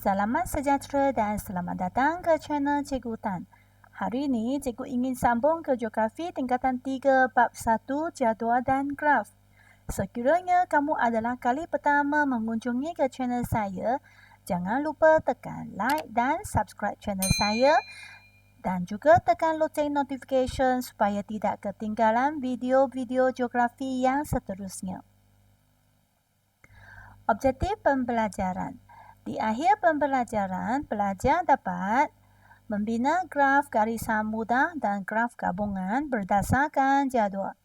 Selamat sejahtera dan selamat datang ke channel Cikgu Tan. Hari ini Cikgu ingin sambung ke Geografi tingkatan 3 bab 1 jadual dan graf. Sekiranya kamu adalah kali pertama mengunjungi ke channel saya, jangan lupa tekan like dan subscribe channel saya dan juga tekan loceng notification supaya tidak ketinggalan video-video geografi yang seterusnya. Objektif pembelajaran. Di akhir pembelajaran, pelajar dapat membina graf garisan mudah dan graf gabungan berdasarkan jadual.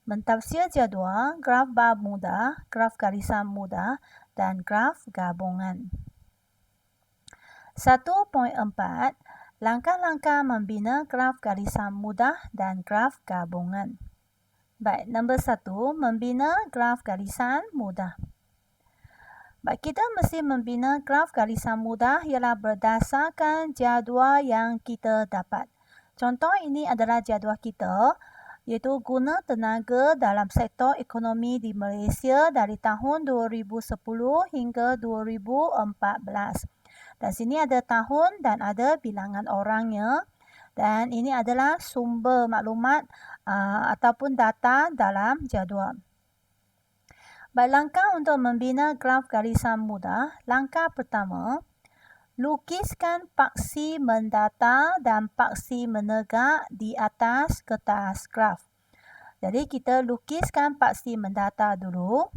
Mentafsir jadual, graf bab mudah, graf garisan mudah, dan graf gabungan. 1.4. Langkah-langkah membina graf garisan mudah dan graf gabungan. Baik, nombor 1, membina graf garisan mudah. Baik, kita mesti membina graf garisan mudah ialah berdasarkan jadual yang kita dapat. Contoh ini adalah jadual kita, iaitu guna tenaga dalam sektor ekonomi di Malaysia dari tahun 2010 hingga 2014. Dan sini ada tahun dan ada bilangan orangnya. Dan ini adalah sumber maklumat ataupun data dalam jadual. Baik, langkah untuk membina graf garisan mudah. Langkah pertama, lukiskan paksi mendata dan paksi menegak di atas kertas graf. Jadi kita lukiskan paksi mendata dulu.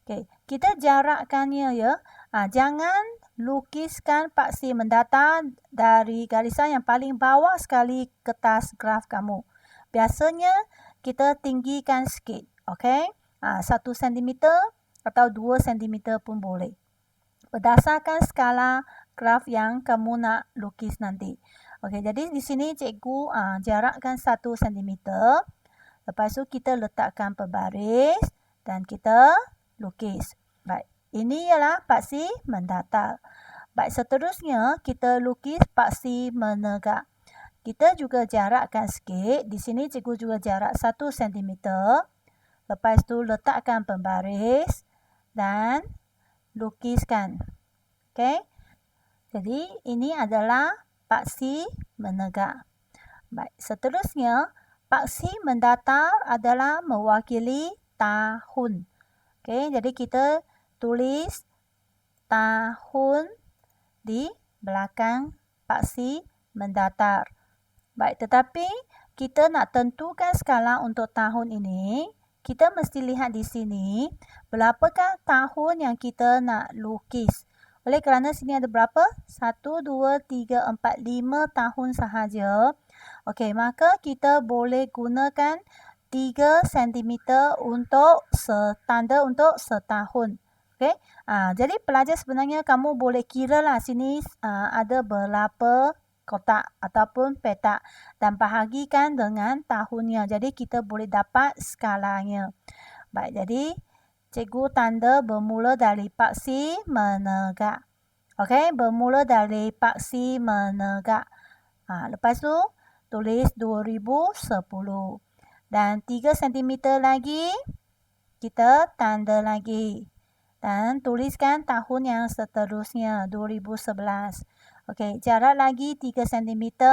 Okey, kita jarakkannya ya. Jangan lukiskan paksi mendata dari garisan yang paling bawah sekali kertas graf kamu. Biasanya kita tinggikan sikit, okey? 1 cm atau 2 cm pun boleh. Berdasarkan skala graf yang kamu nak lukis nanti. Okey, jadi di sini cikgu jarakkan 1 cm. Lepas tu kita letakkan berbaris dan kita lukis. Baik, ini ialah paksi mendata. Baik, seterusnya kita lukis paksi menegak. Kita juga jarakkan sikit. Di sini cikgu juga jarak 1 cm. Lepas tu letakkan pembaris dan lukiskan. Okey. Jadi ini adalah paksi menegak. Baik, seterusnya paksi mendatar adalah mewakili tahun. Okey, jadi kita tulis tahun di belakang paksi mendatar. Baik, tetapi kita nak tentukan skala untuk tahun ini. Kita mesti lihat di sini berapakah tahun yang kita nak lukis. Oleh kerana sini ada berapa? 1, 2, 3, 4, 5 tahun sahaja. Okey, maka kita boleh gunakan 3 cm untuk tanda untuk setahun. Okey. Jadi pelajar sebenarnya kamu boleh kira lah sini ada berapa kotak ataupun petak dan bahagikan dengan tahunnya. Jadi kita boleh dapat skalanya. Baik, jadi cikgu tanda bermula dari paksi menegak. Okey, bermula dari paksi menegak. Lepas tu tulis 2010. Dan 3 cm lagi kita tanda lagi. Dan tuliskan tahun yang seterusnya 2011. Okey, jarak lagi 3 cm,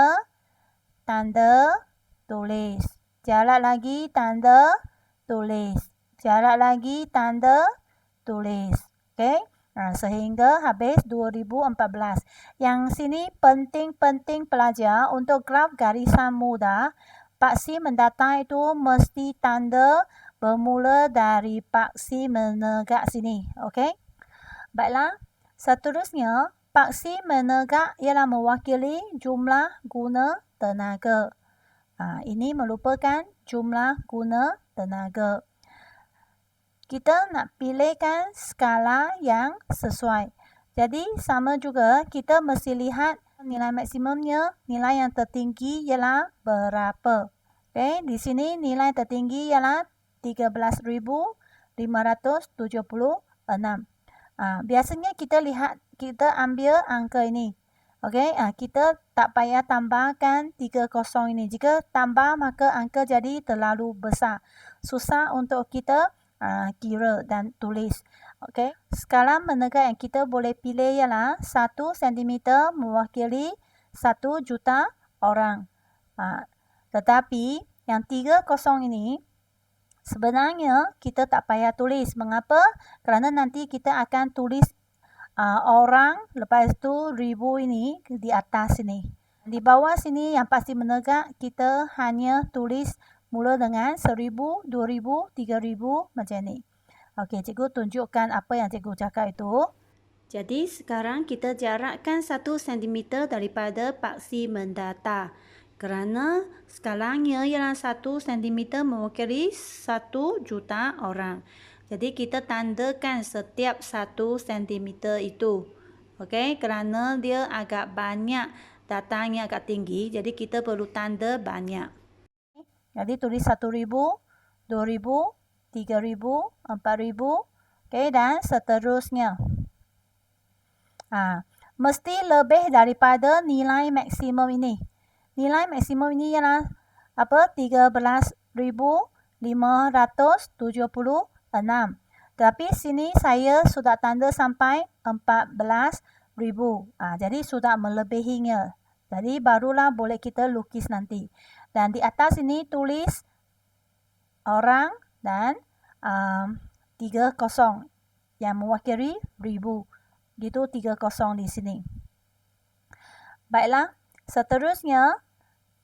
tanda, tulis. Jarak lagi, tanda, tulis. Jarak lagi, tanda, tulis. Okey, sehingga habis 2014. Yang sini penting-penting pelajar untuk graf garisan mudah. Paksi mendata itu mesti tanda bermula dari paksi menegak sini. Okey, baiklah, seterusnya paksi menegak ialah mewakili jumlah guna tenaga. Ini merupakan jumlah guna tenaga. Kita nak pilihkan skala yang sesuai. Jadi sama juga kita mesti lihat nilai maksimumnya, nilai yang tertinggi ialah berapa. Okey, di sini nilai tertinggi ialah 13,576. Biasanya kita ambil angka ini. Okey, kita tak payah tambahkan 30 ini. Jika tambah maka angka jadi terlalu besar. Susah untuk kita kira dan tulis. Okey, skala menegak yang kita boleh pilih ialah 1 cm mewakili 1 juta orang. Tetapi yang 3 kosong ini sebenarnya kita tak payah tulis. Mengapa? Kerana nanti kita akan tulis orang, lepas tu ribu ini di atas sini. Di bawah sini yang pasti menegak kita hanya tulis mula dengan 1000, 2000, 3000 macam ni. Okey, cikgu tunjukkan apa yang cikgu cakap itu. Jadi sekarang kita jarakkan 1 cm daripada paksi mendata. Kerana skalanya ialah 1 cm mewakili 1 juta orang. Jadi kita tandakan setiap 1 cm itu. Okey, kerana dia agak banyak, datanya agak tinggi, jadi kita perlu tanda banyak. Jadi tulis 1000, 2000, 3000, 4000, okey, dan seterusnya. Mesti lebih daripada nilai maksimum ini. Nilai maksimum ini ialah apa? 13,576. Tapi sini saya sudah tanda sampai 14,000. Jadi sudah melebihinya. Jadi barulah boleh kita lukis nanti. Dan di atas ini tulis orang dan 3 kosong yang mewakili ribu. Gitu 3 kosong di sini. Baiklah, seterusnya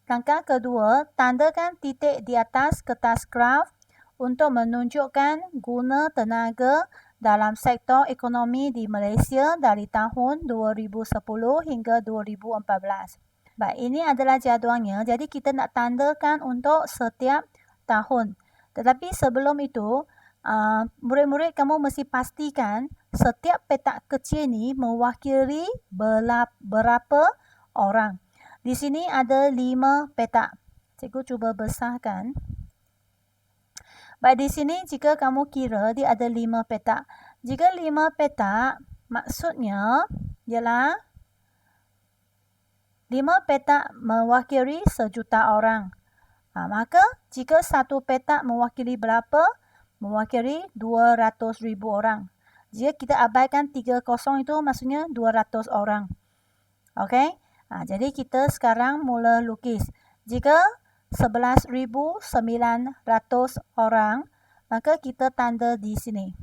langkah kedua, tandakan titik di atas kertas graf untuk menunjukkan guna tenaga dalam sektor ekonomi di Malaysia dari tahun 2010 hingga 2014. Baik, ini adalah jadualnya. Jadi kita nak tandakan untuk setiap tahun. Tetapi sebelum itu, murid-murid kamu mesti pastikan setiap petak kecil ni mewakili berapa orang. Di sini ada 5 petak. Cikgu cuba besarkan. Baik, di sini jika kamu kira dia ada 5 petak. Jika 5 petak, maksudnya ialah 5 petak mewakili 1 juta orang. Maka jika 1 petak mewakili berapa? Mewakili 200,000 orang. Jika kita abaikan 3 kosong itu maksudnya 200 orang. Okey? Jadi kita sekarang mula lukis. Jika 11,900 orang, maka kita tanda di sini.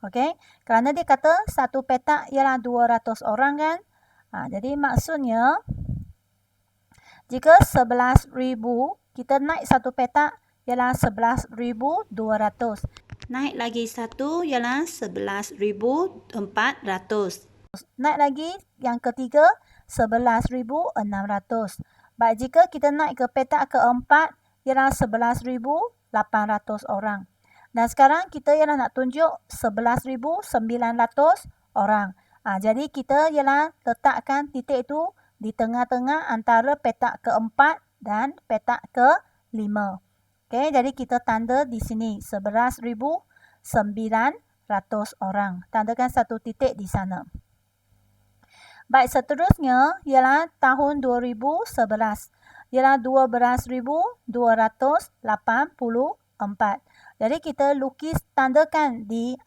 Okey? Kerana dia kata 1 petak ialah 200 orang kan? Jadi maksudnya jika 11,000, kita naik 1 petak ialah 11,200. Naik lagi 1 ialah 11,400. Naik lagi yang ketiga 11,600. Baik, jika kita naik ke petak keempat ialah 11,800 orang. Dan sekarang kita ialah nak tunjuk 11,900 orang. Jadi kita ialah letakkan titik itu di tengah-tengah antara petak keempat dan petak ke-5. Okey, jadi kita tanda di sini 11,900 orang. Tandakan satu titik di sana. Baik, seterusnya ialah tahun 2011. Ialah 12,284. Jadi kita lukis tandakan di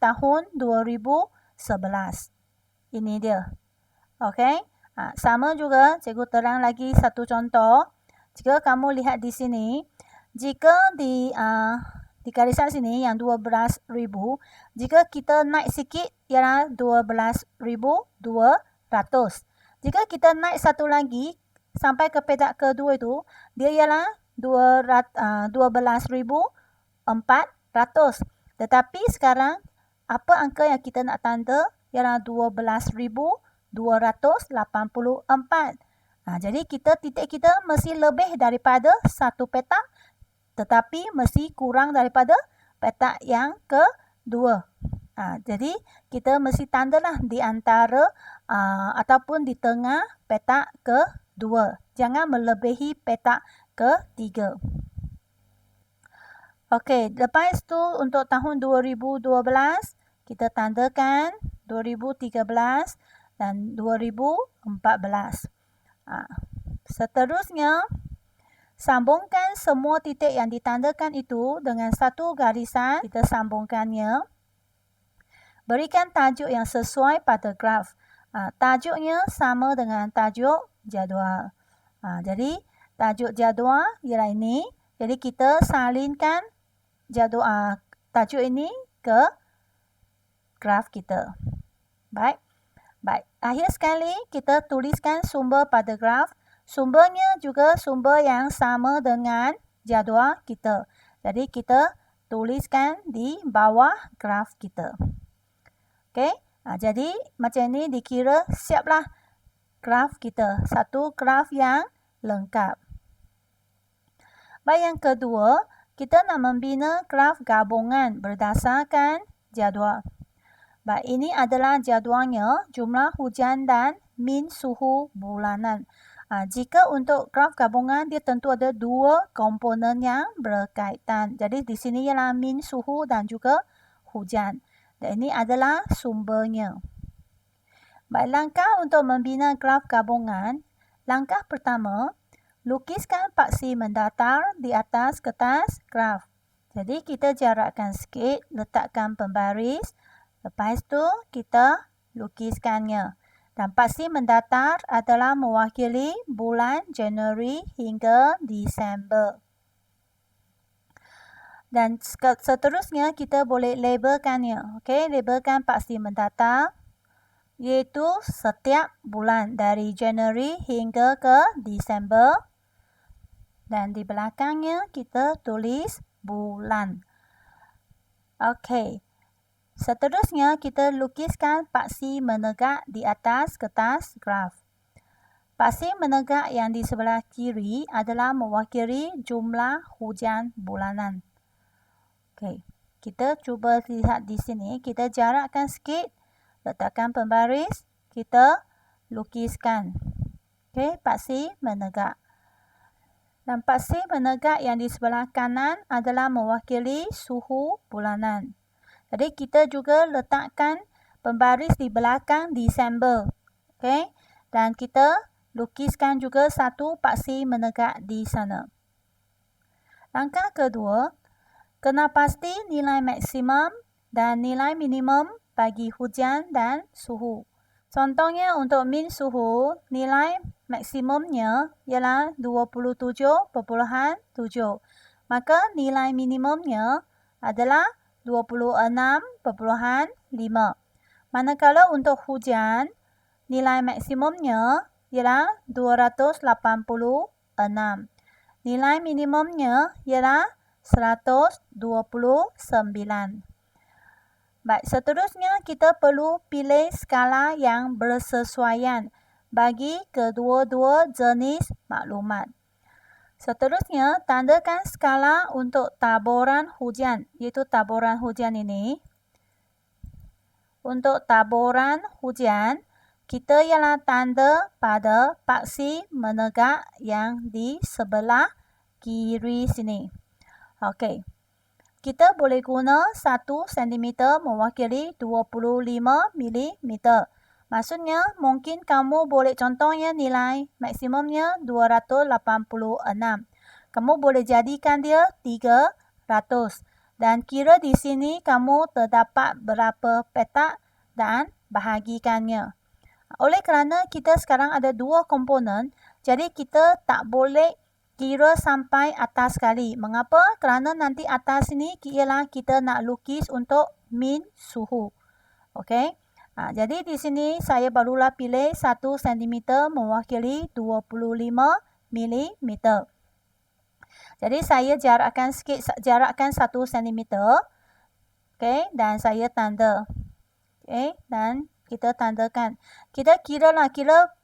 tahun 2011. Ini dia. Okey. Sama juga, cikgu terang lagi satu contoh. Jika kamu lihat di sini, jika di garisan sini yang 12,000, jika kita naik sikit ialah 12,200. Jika kita naik satu lagi sampai ke petak kedua itu, dia ialah 12,400. Tetapi sekarang apa angka yang kita nak tanda ialah 12,284. Jadi titik kita mesti lebih daripada satu petak, tetapi mesti kurang daripada petak yang kedua. Jadi kita mesti tandalah di antara ataupun di tengah petak kedua. Jangan melebihi petak ketiga. Okey, lepas tu untuk tahun 2012 kita tandakan 2013 dan 2014. Seterusnya, sambungkan semua titik yang ditandakan itu dengan satu garisan. Kita sambungkannya. Berikan tajuk yang sesuai pada graf. Tajuknya sama dengan tajuk jadual. Jadi tajuk jadual ialah ini. Jadi kita salinkan jadual tajuk ini ke graf kita. Baik. Akhir sekali kita tuliskan sumber pada graf. Sumbernya juga sumber yang sama dengan jadual kita. Jadi kita tuliskan di bawah graf kita. Okey. Jadi macam ni dikira siaplah graf kita. Satu graf yang lengkap. Baik, yang kedua, kita nak membina graf gabungan berdasarkan jadual. Baik, ini adalah jadualnya, jumlah hujan dan min suhu bulanan. Jika untuk graf gabungan, dia tentu ada dua komponen yang berkaitan. Jadi di sini ialah min suhu dan juga hujan. Dan ini adalah sumbernya. Baik, langkah untuk membina graf gabungan. Langkah pertama, lukiskan paksi mendatar di atas kertas graf. Jadi kita jarakkan sikit, letakkan pembaris. Lepas tu kita lukiskannya. Dan paksi mendatar adalah mewakili bulan Januari hingga Disember. Dan seterusnya kita boleh labelkannya. Okey, labelkan paksi mendatar iaitu setiap bulan dari Januari hingga ke Disember. Dan di belakangnya kita tulis bulan. Okey. Seterusnya kita lukiskan paksi menegak di atas kertas graf. Paksi menegak yang di sebelah kiri adalah mewakili jumlah hujan bulanan. Okey, kita cuba lihat di sini. Kita jarakkan sikit, letakkan pembaris, kita lukiskan. Okey, paksi menegak. Dan paksi menegak yang di sebelah kanan adalah mewakili suhu bulanan. Jadi kita juga letakkan pembaris di belakang Disember. Okey, dan kita lukiskan juga satu paksi menegak di sana. Langkah kedua, kena pasti nilai maksimum dan nilai minimum bagi hujan dan suhu. Contohnya untuk min suhu, nilai maksimumnya ialah 27.7. Maka nilai minimumnya adalah 26.5. Manakala untuk hujan, nilai maksimumnya ialah 286. Nilai minimumnya ialah 129. Baik, seterusnya kita perlu pilih skala yang bersesuaian bagi kedua-dua jenis maklumat. Seterusnya, tandakan skala untuk taburan hujan, iaitu taburan hujan ini. Untuk taburan hujan, kita ialah tanda pada paksi menegak yang di sebelah kiri sini. Okey. Kita boleh guna 1 cm mewakili 25 mm. Maksudnya, mungkin kamu boleh contohnya nilai maksimumnya 286. Kamu boleh jadikan dia 300. Dan kira di sini kamu terdapat berapa petak dan bahagikannya. Oleh kerana kita sekarang ada dua komponen, jadi kita tak boleh kira sampai atas sekali. Mengapa? Kerana nanti atas ini ialah kita nak lukis untuk min suhu. Okey. Jadi di sini saya barulah pilih 1 cm mewakili 25 mm. Jadi saya jarakkan sikit, jarakkan 1 cm. Okey, dan saya tanda. Okey, dan kita tandakan. Kita kiralah,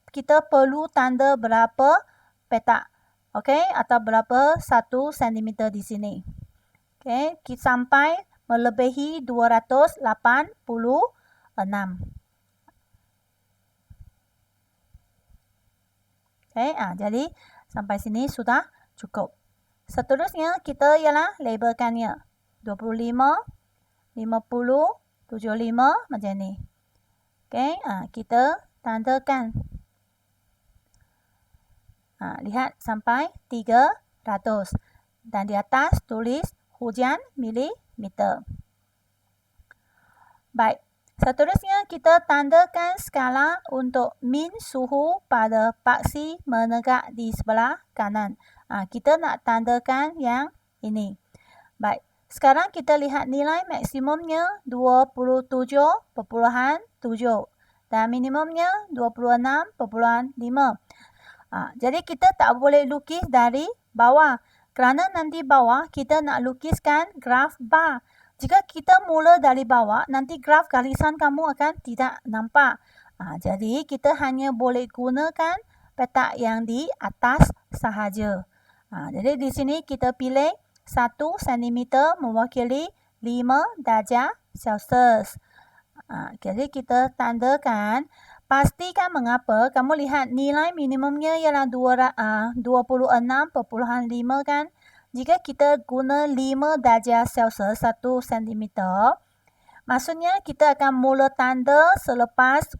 kita perlu tanda berapa petak. Okey, atau berapa 1 cm di sini. Okey, sampai melebihi 286. Okey, jadi sampai sini sudah cukup. Seterusnya kita ialah labelkannya. 25, 50, 75 macam ni. Okey, kita tandakan. Lihat sampai 300. Dan di atas tulis hujan milimeter. Baik, Seterusnya, kita tandakan skala untuk min suhu pada paksi menegak di sebelah kanan. Kita nak tandakan yang ini. Baik, sekarang kita lihat nilai maksimumnya 27.7 dan minimumnya 26.5. Jadi kita tak boleh lukis dari bawah kerana nanti bawah kita nak lukiskan graf bar. Jika kita mula dari bawah, nanti graf garisan kamu akan tidak nampak. Jadi kita hanya boleh gunakan petak yang di atas sahaja. Jadi di sini kita pilih 1 cm mewakili 5 darjah Celsius. Jadi kita tandakan. Pastikan mengapa. Kamu lihat nilai minimumnya ialah 26.5 kan. Jika kita guna 5 darjah Celsius 1 cm, maksudnya kita akan mula tanda selepas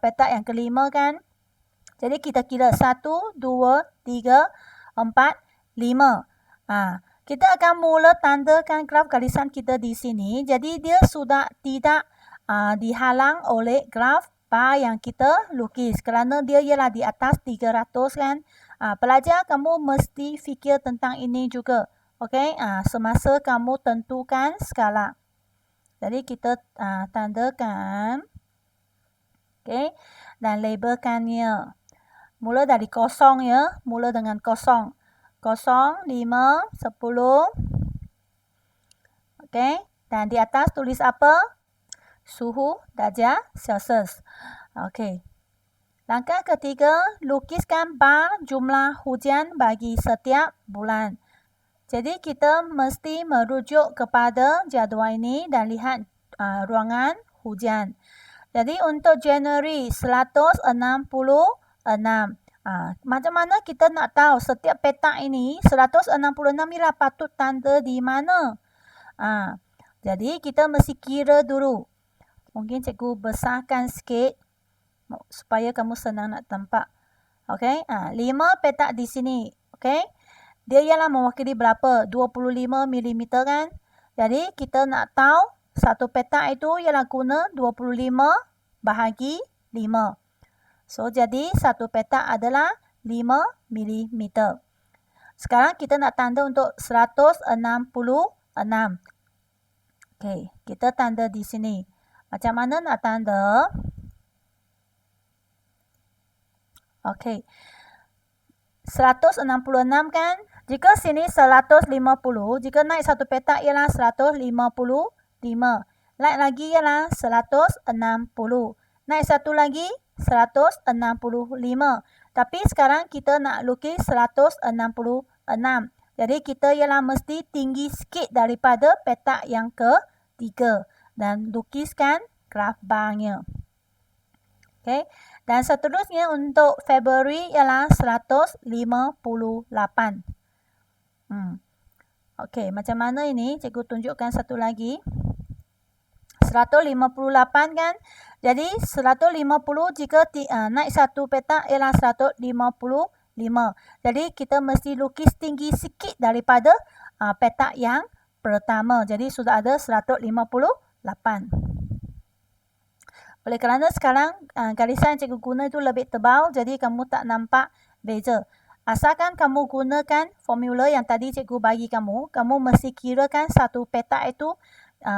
petak yang kelima kan. Jadi kita kira 1, 2, 3, 4, 5. Kita akan mula tandakan graf garisan kita di sini. Jadi dia sudah tidak dihalang oleh graf bar yang kita lukis kerana dia ialah di atas 300 kan. Pelajar, kamu mesti fikir tentang ini juga. Okey, semasa kamu tentukan skala. Jadi kita tandakan. Okey, dan labelkannya. Mula dari kosong ya. Mula dengan kosong. 0, 5, 10. Okey, dan di atas tulis apa? Suhu darjah Celsius. Okey. Langkah ketiga, lukiskan bar jumlah hujan bagi setiap bulan. Jadi kita mesti merujuk kepada jadual ini dan lihat ruangan hujan. Jadi untuk Januari 166. Macam mana kita nak tahu setiap petak ini 166 ialah patut tanda di mana? Jadi kita mesti kira dulu. Mungkin cikgu besarkan sikit supaya kamu senang nak tampak. Okey, 5 petak di sini. Okey, dia ialah mewakili berapa? 25 mm kan? Jadi kita nak tahu satu petak itu ialah guna 25 bahagi 5. So jadi satu petak adalah 5 mm. Sekarang kita nak tanda untuk 166. Okey, kita tanda di sini. Macam mana nak tanda? Okey. 166 kan? Jika sini 150, jika naik satu petak ialah 155. Naik lagi ialah 160. Naik satu lagi 165. Tapi sekarang kita nak lukis 166. Jadi kita ialah mesti tinggi sikit daripada petak yang ketiga dan lukiskan graf barnya. Okey. Dan seterusnya untuk Februari ialah 158. Okey, macam mana ini? Cikgu tunjukkan satu lagi. 158 kan? Jadi 150 jika naik satu petak ialah 155. Jadi kita mesti lukis tinggi sikit daripada petak yang pertama. Jadi sudah ada 158. Oleh kerana sekarang garisan yang cikgu guna itu lebih tebal, jadi kamu tak nampak beza. Asalkan kamu gunakan formula yang tadi cikgu bagi kamu, kamu mesti kirakan satu petak itu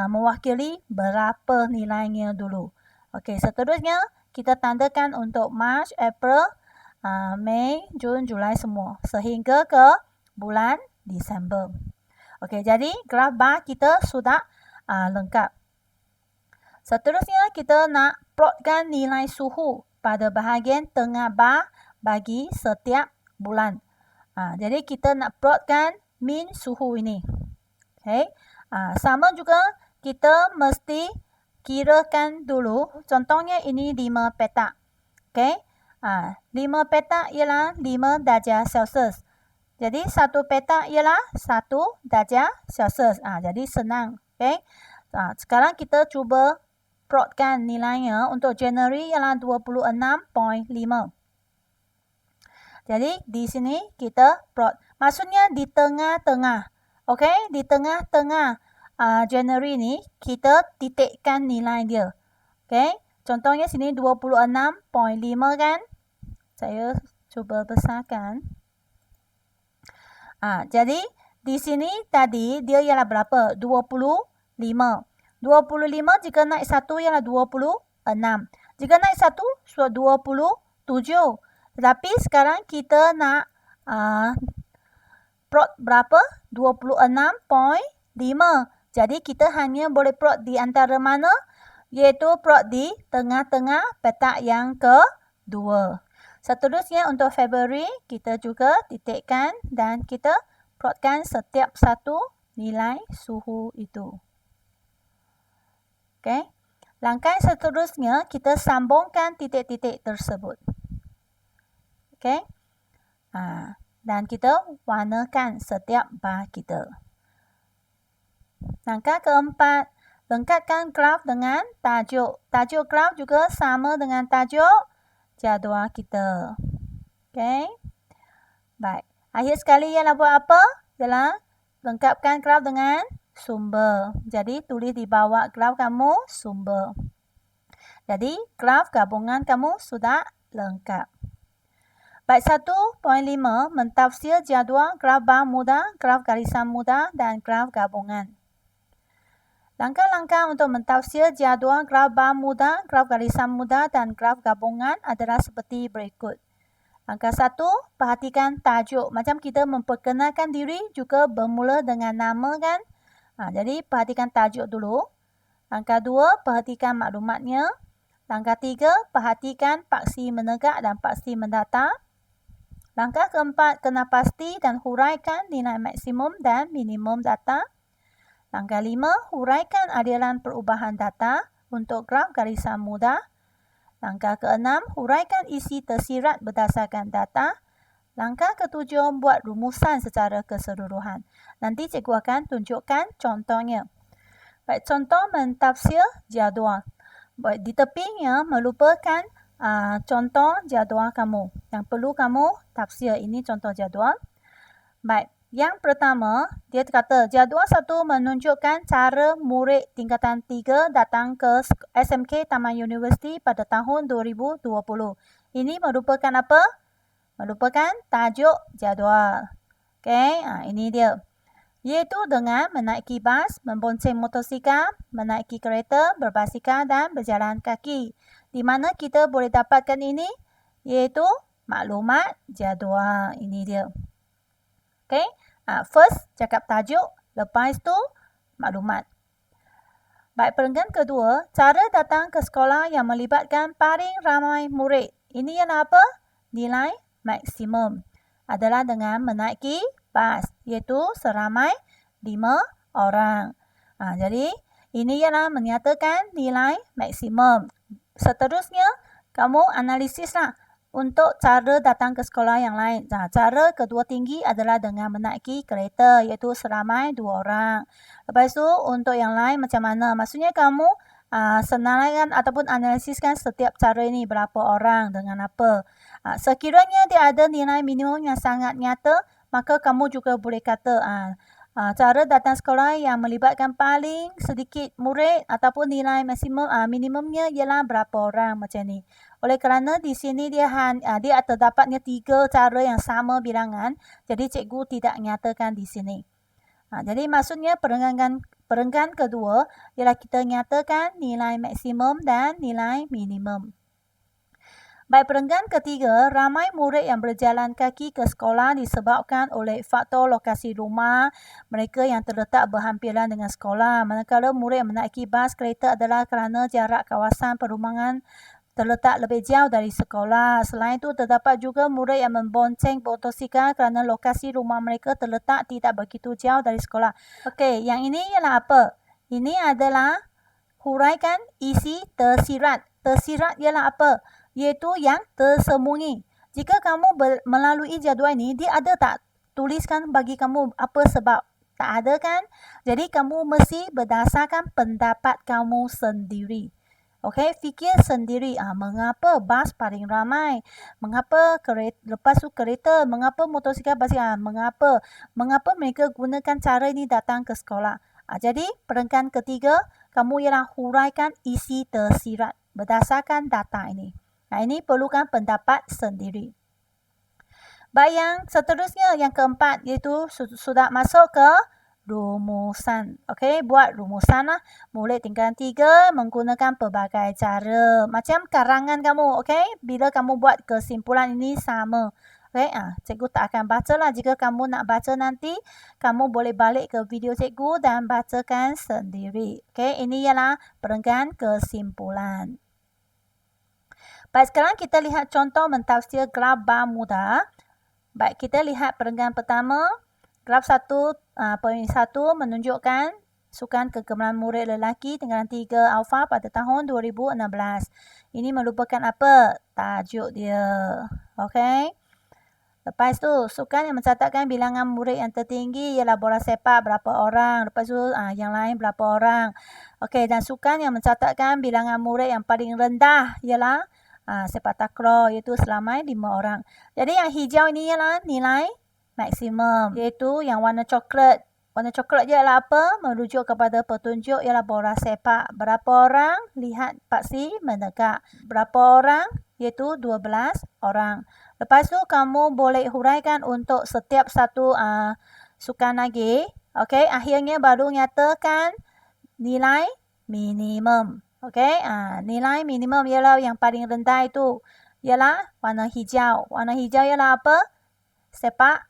mewakili berapa nilainya dulu. Okey, seterusnya kita tandakan untuk Mac, April, Mei, Jun, Julai semua sehingga ke bulan Disember. Okey, jadi graf bar kita sudah lengkap. Seterusnya kita nak plotkan nilai suhu pada bahagian tengah bar bagi setiap bulan. Jadi kita nak plotkan min suhu ini. Okay. Sama juga kita mesti kirakan dulu. Contohnya ini 5 petak. Okay. 5 petak ialah 5 darjah Celsius. Jadi satu petak ialah 1 darjah Celsius. Jadi senang. Okay. Sekarang kita cuba plotkan nilainya untuk Januari ialah 26.5. Jadi di sini kita plot. Maksudnya di tengah-tengah. Okey, di tengah-tengah Januari ni kita titikkan nilai dia. Okey, contohnya sini 26.5 kan? Saya cuba besarkan. Jadi di sini tadi dia ialah berapa? 25. 25 jika naik 1 ialah 26. Jika naik 1, 27. Tetapi sekarang kita nak prod berapa? 26.5. Jadi kita hanya boleh prod di antara mana? Iaitu prod di tengah-tengah petak yang kedua. Seterusnya untuk Februari, kita juga titikkan dan kita protkan setiap satu nilai suhu itu. Okey. Langkah seterusnya, kita sambungkan titik-titik tersebut. Okey. Dan kita warnakan setiap bar kita. Langkah keempat, lengkapkan graf dengan tajuk. Tajuk graf juga sama dengan tajuk jadual kita. Okey. Baik. Akhir sekali ialah buat apa? Ialah lengkapkan graf dengan sumber. Jadi tulis di bawah graf kamu sumber. Jadi graf gabungan kamu sudah lengkap. Baik, 1.5 mentafsir jadual graf bar mudah, graf garisan mudah dan graf gabungan. Langkah-langkah untuk mentafsir jadual graf bar mudah, graf garisan mudah dan graf gabungan adalah seperti berikut. Langkah 1, perhatikan tajuk. Macam kita memperkenalkan diri juga bermula dengan nama kan. Jadi perhatikan tajuk dulu. Langkah 2, perhatikan maklumatnya. Langkah 3, perhatikan paksi menegak dan paksi mendatar. Langkah keempat, kena pasti dan huraikan nilai maksimum dan minimum data. Langkah 5, huraikan aliran perubahan data untuk graf garisan mudah. Langkah ke-6, huraikan isi tersirat berdasarkan data. Langkah ke-7, buat rumusan secara keseluruhan. Nanti cikgu akan tunjukkan contohnya. Baik, contoh mentafsir jadual. Baik, di tepinya melupakan contoh jadual kamu. Yang perlu kamu tafsir. Ini contoh jadual. Baik. Yang pertama, dia kata jadual 1 menunjukkan cara murid tingkatan 3 datang ke SMK Taman Universiti pada tahun 2020. Ini merupakan apa? Merupakan tajuk jadual. Okey, ini dia. Iaitu dengan menaiki bas, membonceng motosikal, menaiki kereta, berbasikal dan berjalan kaki. Di mana kita boleh dapatkan ini? Iaitu maklumat jadual. Ini dia. Okay. First, cakap tajuk. Lepas tu, maklumat. Baik, perenggan kedua. Cara datang ke sekolah yang melibatkan paling ramai murid. Ini ialah apa? Nilai maksimum. Adalah dengan menaiki bas. Iaitu seramai 5 orang. Jadi, ini ialah menyatakan nilai maksimum. Seterusnya, kamu analisislah. Untuk cara datang ke sekolah yang lain. Cara kedua tinggi adalah dengan menaiki kereta iaitu seramai 2 orang. Lepas tu untuk yang lain macam mana? Maksudnya kamu senaraikan ataupun analisiskan setiap cara ini berapa orang dengan apa. Sekiranya dia ada nilai minimum yang sangat nyata, maka kamu juga boleh kata cara datang sekolah yang melibatkan paling sedikit murid ataupun nilai maksimum minimumnya ialah berapa orang macam ni. Oleh kerana di sini dia terdapatnya 3 cara yang sama bilangan, jadi cikgu tidak nyatakan di sini. Jadi maksudnya perenggan kedua ialah kita nyatakan nilai maksimum dan nilai minimum. Baik, perenggan ketiga, ramai murid yang berjalan kaki ke sekolah disebabkan oleh faktor lokasi rumah mereka yang terletak berhampiran dengan sekolah. Manakala murid yang menaiki bas kereta adalah kerana jarak kawasan perumahan terletak lebih jauh dari sekolah. Selain itu, terdapat juga murid yang membonceng motosikal kerana lokasi rumah mereka terletak tidak begitu jauh dari sekolah. Okey, yang ini ialah apa? Ini adalah huraikan isi tersirat. Tersirat ialah apa? Iaitu yang tersembunyi. Jika kamu melalui jadual ini, dia ada tak tuliskan bagi kamu apa sebab? Tak ada kan? Jadi kamu mesti berdasarkan pendapat kamu sendiri. Okey, fikir sendiri. Mengapa bas paling ramai? Mengapa lepas tu kereta? Mengapa motosikal basikal? Mengapa mereka gunakan cara ini datang ke sekolah? Jadi, perenggan ketiga, kamu ialah huraikan isi tersirat. berdasarkan data ini. Nah, ini perlukan pendapat sendiri. Baik, yang seterusnya, yang keempat, iaitu sudah masuk ke rumusan. Okey, buat rumusan lah. Murid tingkatan 3 menggunakan pelbagai cara. Macam karangan kamu, okey? Bila kamu buat kesimpulan ini sama. Okey, cikgu tak akan baca lah. Jika kamu nak baca nanti, kamu boleh balik ke video cikgu dan bacakan sendiri. Okey, ini ialah perenggan kesimpulan. Baik, sekarang kita lihat contoh mentafsir graf Bermuda. Baik, kita lihat perenggan pertama. Graf 1.1 menunjukkan sukan kegemaran murid lelaki tingkatan 3 Alpha pada tahun 2016. Ini merupakan apa? Tajuk dia. Okey. Lepas tu, sukan yang mencatatkan bilangan murid yang tertinggi ialah bola sepak berapa orang. Lepas tu, yang lain berapa orang. Okey, dan sukan yang mencatatkan bilangan murid yang paling rendah ialah sepak takraw, iaitu selamai 5 orang. Jadi yang hijau ini ialah nilai maksimum, iaitu yang warna coklat. Warna coklat je ialah apa? Merujuk kepada petunjuk ialah bola sepak. Berapa orang? Lihat paksi menegak. Berapa orang? Iaitu 12 orang. Lepas tu kamu boleh huraikan untuk setiap satu sukan lagi. Okey, akhirnya baru nyatakan nilai minimum. Okey, nilai minimum ialah yang paling rendah itu. Ialah warna hijau. Warna hijau ialah apa? Sepak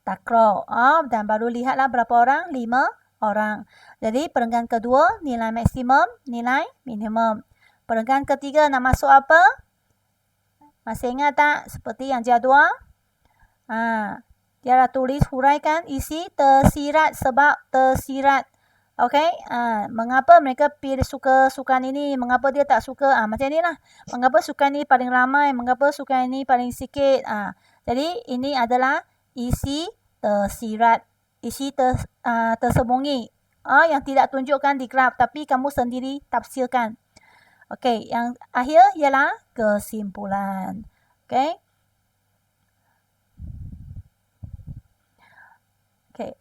takraw. Dan baru lihatlah berapa orang? 5 orang. Jadi perenggan kedua, nilai maksimum, nilai minimum. Perenggan ketiga nak masuk apa? Masih ingat tak? Seperti yang jadual. Dia dah tulis huraikan isi tersirat sebab tersirat. Okey. Mengapa mereka pilih suka sukan ini? Mengapa dia tak suka? Macam inilah. Mengapa sukan ini paling ramai? Mengapa sukan ini paling sikit? Jadi ini adalah isi tersirat. Isi tersembunyi. Yang tidak tunjukkan di graf. Tapi kamu sendiri tafsirkan. Okey, yang akhir ialah kesimpulan. Okey. Okey.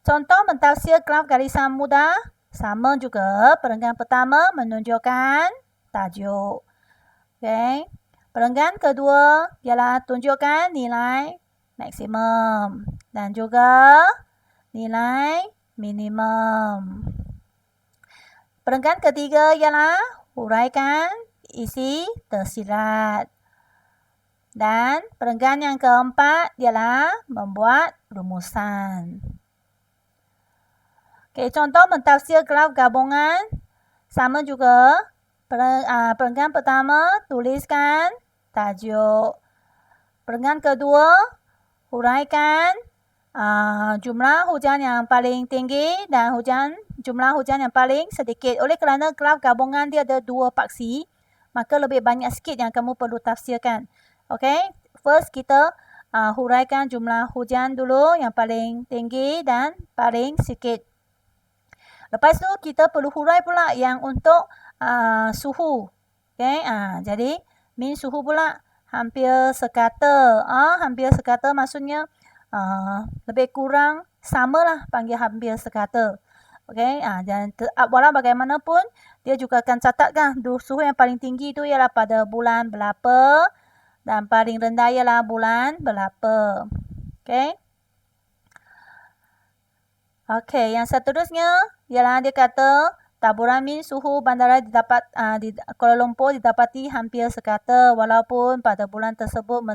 Contoh mentafsir graf garisan mudah. Sama juga. Perenggan pertama menunjukkan tajuk. Okey. Perenggan kedua ialah tunjukkan nilai maksimum. Dan juga nilai minimum. Perenggan ketiga ialah huraikan isi tersirat. Dan perenggan yang keempat ialah membuat rumusan. Okey, contoh mentafsir graf gabungan. Sama juga. Perenggan pertama, tuliskan tajuk. Perenggan kedua, huraikan jumlah hujan yang paling tinggi dan jumlah hujan yang paling sedikit. Oleh kerana graf gabungan dia ada 2 paksi, maka lebih banyak sikit yang kamu perlu tafsirkan. Okey, first kita huraikan jumlah hujan dulu yang paling tinggi dan paling sikit. Lepas tu kita perlu hurai pula yang untuk suhu. Okey, jadi min suhu pula hampir sekata. Hampir sekata maksudnya lebih kurang samalah panggil hampir sekata. Okey, dan walau bagaimanapun dia juga akan catatkan suhu yang paling tinggi itu ialah pada bulan berapa dan paling rendah ialah bulan berapa. Okey. Okey, yang seterusnya ialah dia kata taburan min suhu bandara di Kuala Lumpur didapati hampir sekata walaupun pada bulan tersebut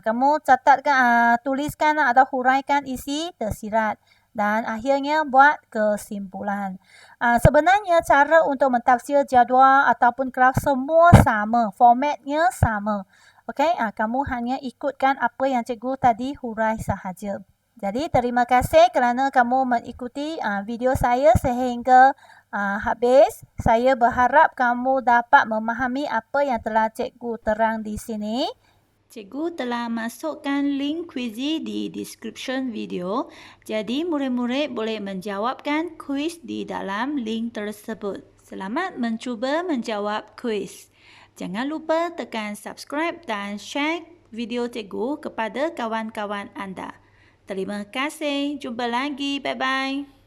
kamu catatkan, tuliskan atau huraikan isi tersirat dan akhirnya buat kesimpulan. Sebenarnya cara untuk mentafsir jadual ataupun graf semua sama, formatnya sama. Okey, kamu hanya ikutkan apa yang cikgu tadi hurai sahaja. Jadi terima kasih kerana kamu mengikuti video saya sehingga habis. Saya berharap kamu dapat memahami apa yang telah cikgu terang di sini. Cikgu telah masukkan link kuizi di description video. Jadi murid-murid boleh menjawabkan kuis di dalam link tersebut. Selamat mencuba menjawab kuis. Jangan lupa tekan subscribe dan share video cikgu kepada kawan-kawan anda. Terima kasih. Jumpa lagi. Bye-bye.